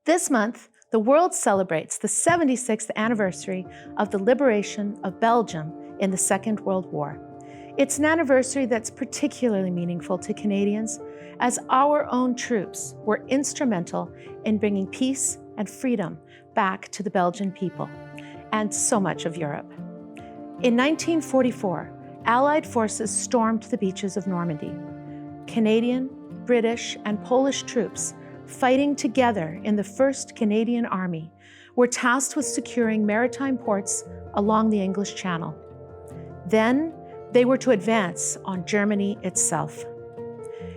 This month, the world celebrates the 76th anniversary of the liberation of Belgium in the Second World War. It's an anniversary that's particularly meaningful to Canadians, as our own troops were instrumental in bringing peace and freedom back to the Belgian people, and so much of Europe. In 1944, Allied forces stormed the beaches of Normandy. Canadian, British, and Polish troops, fighting together in the 1st Canadian Army, were tasked with securing maritime ports along the English Channel. Then, they were to advance on Germany itself.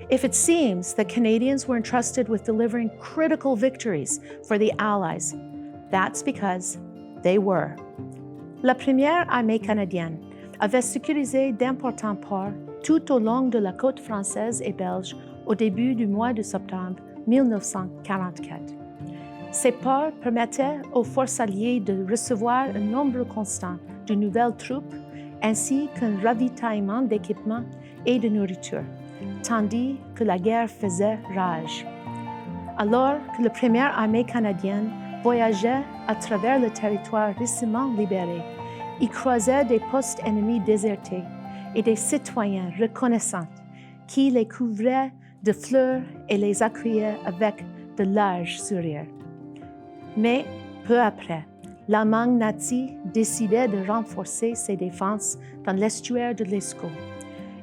If it seems that Canadians were entrusted with delivering critical victories for the Allies, that's because they were. La première armée canadienne avait sécurisé d'importants ports tout au long de la côte française et belge au début du mois de septembre 1944. Ces ports permettaient aux forces alliées de recevoir un nombre constant de nouvelles troupes ainsi qu'un ravitaillement d'équipements et de nourriture, tandis que la guerre faisait rage. Alors que la première armée canadienne voyageait à travers le territoire récemment libéré, il croisait des postes ennemis désertés et des citoyens reconnaissants qui les couvraient de fleurs et les accueillaient avec de larges sourires. Mais peu après, l'Allemagne nazie décidait de renforcer ses défenses dans l'estuaire de l'Escaut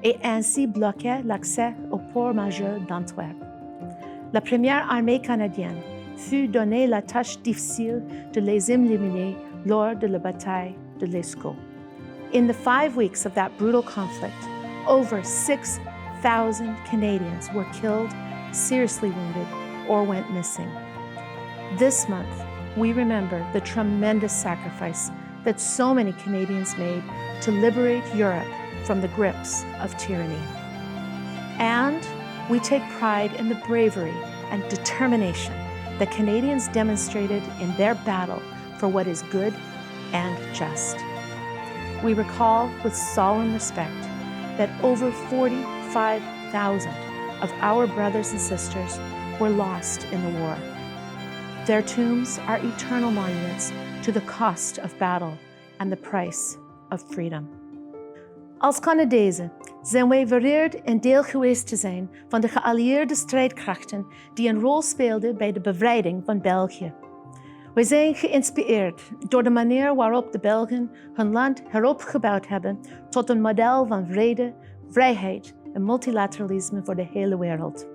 et ainsi bloquait l'accès au port majeur d'Antwerp. La première armée canadienne fut donnée la tâche difficile de les éliminer lors de la bataille de l'Escaut. In the 5 weeks of that brutal conflict, over 6,000 Canadians were killed, seriously wounded, or went missing. This month, we remember the tremendous sacrifice that so many Canadians made to liberate Europe from the grips of tyranny. And we take pride in the bravery and determination that Canadians demonstrated in their battle for what is good and just. We recall with solemn respect that over 45,000 of our brothers and sisters were lost in the war. Their tombs are eternal monuments to the cost of battle and the price of freedom. Als Canadezen zijn wij vereerd een deel geweest te zijn van de geallieerde strijdkrachten die een rol speelden bij de bevrijding van België. Wij zijn geïnspireerd door de manier waarop de Belgen hun land heropgebouwd hebben tot een model van vrede, vrijheid en multilateralisme voor de hele wereld.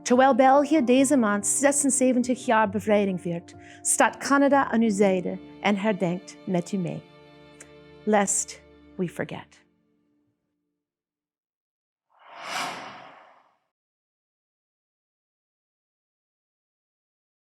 Terwijl België deze maand 76 jaar bevrijding viert, staat Canada aan uw zijde en herdenkt met u mee. Lest we forget.